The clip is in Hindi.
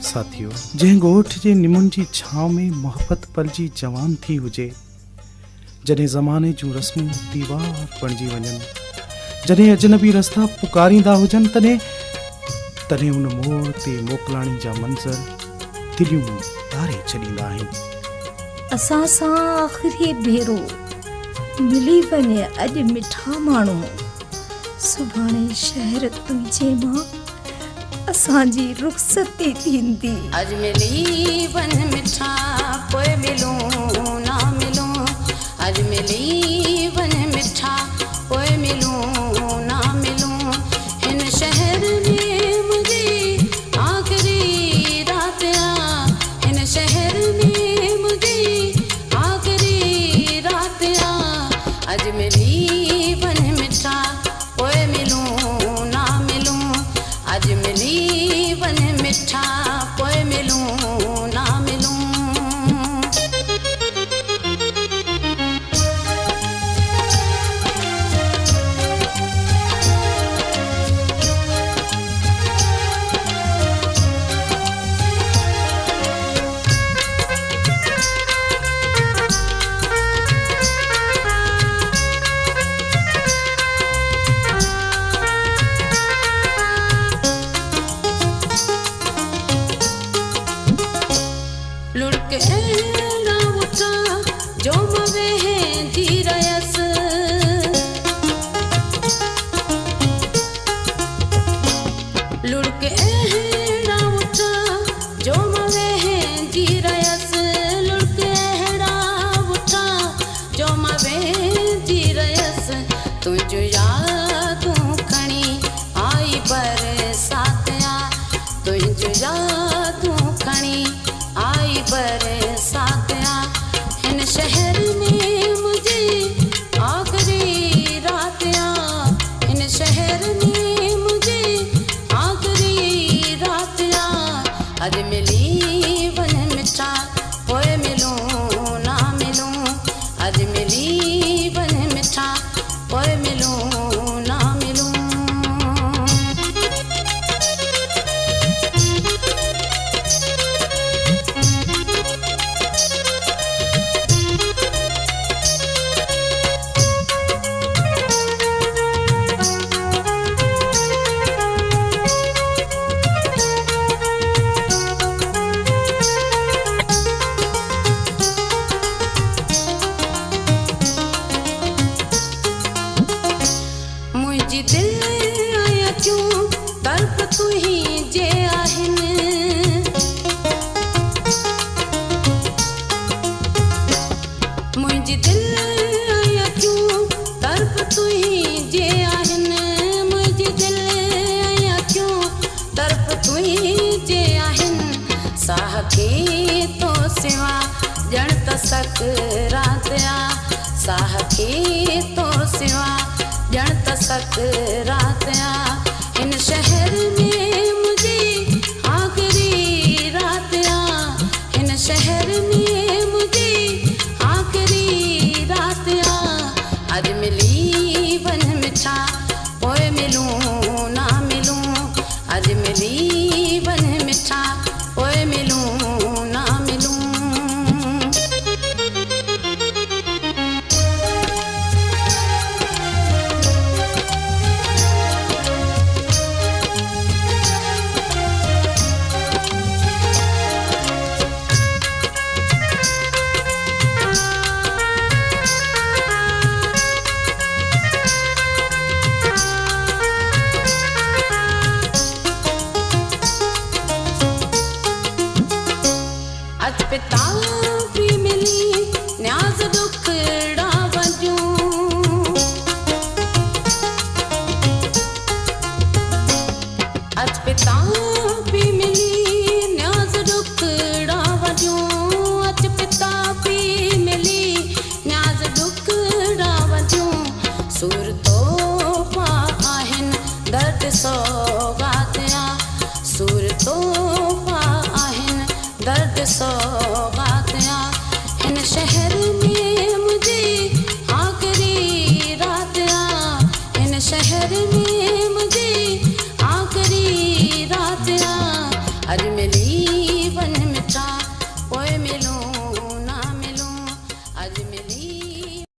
साथियों, जंहिं ॻोठ जे निमुनि जी छांव में मोहब्बत पलजी जवान थी हुजे, जॾहिं ज़माने जूं रस्मूं दीवार बणिजी वञनि, जॾहिं अजनबी रस्ता पुकारींदा हुजनि, तॾहिं उन मोड़ ते मोकलाणी जा मंज़र दिलियूं तारे छॾींदा आहिनि। असां सां आख़िरी भेरो मिली वञे अॼु मिठा माण्हू, सुभाणे शहर तुंहिंजे मां असांजी रुख़सती थींदी। अॼु मिली वञ मिठा पोइ मिलूं ना मिलूं, अॼु मिली वञ मिठा पोइ मिलूं ना मिलूं, हिन शहर में मुंहिंजी आख़िरी रात आ, हिन शहर में मुंहिंजी आख़िरी रात आ, अॼु मिली वञ मिठा पोइ मिलूं ना मिलूं, अॼु मिली वञ मिठा पोइ मिलूं ना मिलूं। लुढ़क अहिड़ा उठा जो मवे हैं जी रयस, लुढ़क अहिड़ा उठा जो मवे हैं जी रयस, लुढ़क अहिड़ा उठा जो मवे जी रयस, तुझो यादूं खणी आई बरसात आ, तुझो यादूं खणी आई बरसात आ, हिन शहर में मुझे आख़िरी रात आ, हिन शहर में मुझे आख़िरी रात आ, अॼु मिली वञ मिठा पोइ मिलूं ना मिलूं, अॼु मिली वञ मिठा पोइ मिलूं ना मिलूं। मुंहिंजी दिलि अखियूं तड़प तुंहिं जे आहिनि, मुंहिंजी दिलि अखियूं तड़प तुंहिं जे आहिनि, मुंहिंजी दिलि अखियूं तड़प तुंहिं जे आहिनि, साह खे तो सिवा ॼण त सकरात आ, साह खे तो सिवा ॼण त सकरात आ, हिन शहर में मुंहिंजी आख़िरी रात आ, हिन शहर में मुंहिंजी आख़िरी रात आ, अॼु मिली वञ मिठा पोइ मिलूं ना मिलूं, अॼु मिली वञ मिठा पोइ मिलूं ना मिलूं। अज पिता भी मिली न्याज दुखड़ा वजूं, अज पिता भी मिली न्याज दुखड़ा वजूं, अज पिता भी मिली न्याज दुखड़ा वजूं, सूरतो पा आहिनि दर्द सौगात आ, सूरतो पा आहिनि दर्द सौगात आ, हिन शहर में मुझे आख़िरी रात आ, हिन शहर में मुझे आख़िरी रात आ, अॼु मिली जीवन मिठा